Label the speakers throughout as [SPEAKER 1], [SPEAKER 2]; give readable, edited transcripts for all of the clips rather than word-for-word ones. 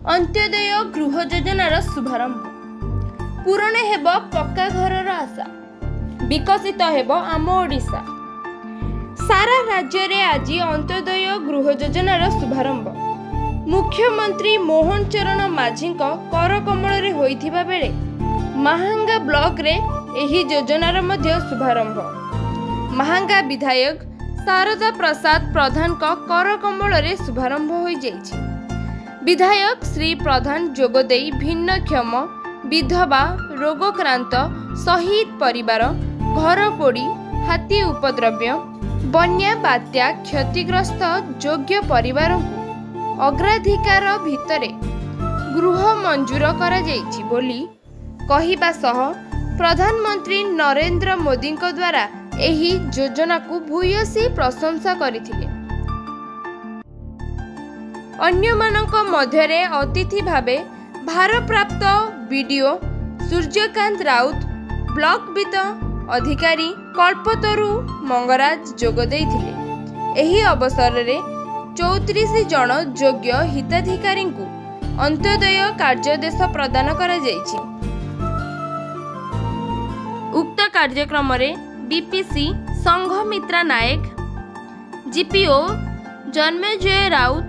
[SPEAKER 1] अंत्योदय गृह योजनार शुभारंभ पूरण हेब पक्का घरर आशा विकसित हेब आम ओडिशा। सारा राज्य रे आज अंत्योदय गृह योजनार शुभारंभ मुख्यमंत्री मोहन चरण माझी कर कमल रे होइथिबा बेले महांगा ब्लॉक रे एही योजनार मध्य शुभारंभ महांगा विधायक शारदा प्रसाद प्रधान कर कमल रे शुभारंभ होई जाइछि। विधायक श्री प्रधान जोगदेई भिन्नक्षम विधवा रोगक्रांत शहीद परिवार घर पोड़ी हाथी उपद्रव्य बन्या बात्या क्षतिग्रस्त योग्य परिवार को अग्राधिकार भितरे गृह मंजूर करा जाइछि बोली कहिबा सह प्रधानमंत्री नरेंद्र मोदी द्वारा एही योजना को भूयसी प्रशंसा करथिले। अन्यमानक मध्यरे अतिथि भावे भारप्राप्त बीडीओ सूर्यकांत राउत ब्लॉक वित्त अधिकारी कल्पतरु मंगराज जोग देइथिले। एही अवसर रे 34 जन योग्य हिताधिकारी को अंत्योदय कार्यादेश प्रदान करा जाइछि। उक्त कार्यक्रम रे डीपीसी संघमित्रा नायक जीपीओ जन्मेजय राउत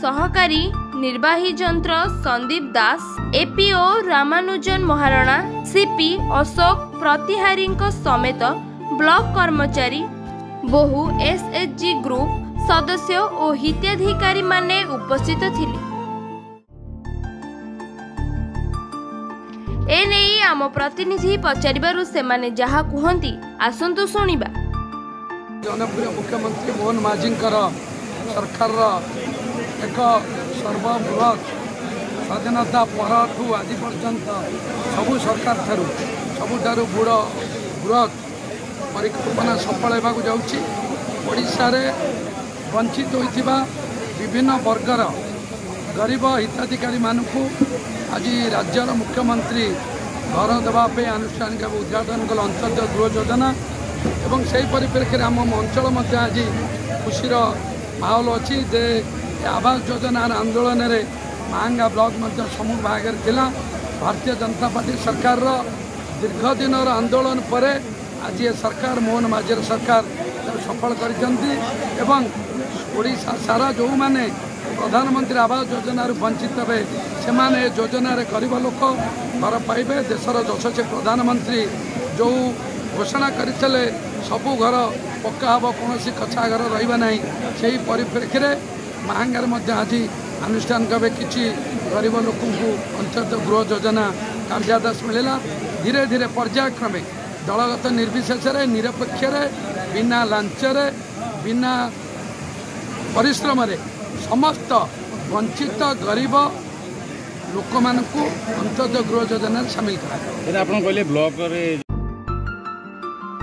[SPEAKER 1] सहकारी निर्वाही जंत्र संदीप दास एपीओ रामानुजन महाराणा सीपी अशोक प्रतिहारी समेत ब्लॉक कर्मचारी बहु एसएचजी ग्रुप सदस्य और हिताधिकारी माने उपस्थित थिले। एने आम प्रतिनिधि पचारिबारु सेमाने जहा कुहंती आसंतु सुनिबा।
[SPEAKER 2] जनप्रिय मुख्यमंत्री मोहन माझी सरकार एक सर्वबृहत स्वाधीनता परठू आज पर्यंत सबू सरकार सबुठारु बृहत परिकल्पना सफल होगा जाऊँगी। ओडिशा रे वंचित होइथिबा विभिन्न वर्गर गरीब हिताधिकारी मानकु आज राज्यर मुख्यमंत्री घर देवाई आनुष्ठानिक उद्घाटन कले अंत्योदय गृह योजना एवं से परिप्रेक्षी आम अंचल मध्य आज खुशीर माहौल अच्छी जे आवास योजना आंदोलन में महांगा ब्लॉक मध्य समूह भाग थिला। भारतीय जनता पार्टी सरकार दीर्घ दिन आंदोलन पर आज ये सरकार मोहन माझी सरकार सफल करिशा सारा जो माने प्रधानमंत्री आवास योजना वंचित हे से योजना गरीब लोक घर पाइबे। देशर यशस्वी प्रधानमंत्री जो घोषणा करते सबू घर पक्का हम कौन कच्चा घर रहा से परिप्रेक्षी में महांगार आज आनुष्ठानिक भाव किसी गरीब लोक अंत्योदय गृह योजना कार्यादेश मिलला। धीरे धीरे पर्यायक्रमे दलगत निर्विशेष निरपेक्ष बिना लांचरे बिना परिश्रम समस्त वंचित गरीब लोक मानकु अंत्योदय गृह योजना सामिल कर
[SPEAKER 3] block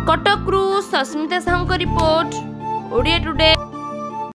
[SPEAKER 1] Cuttack Sasmita Sahu report Odia today.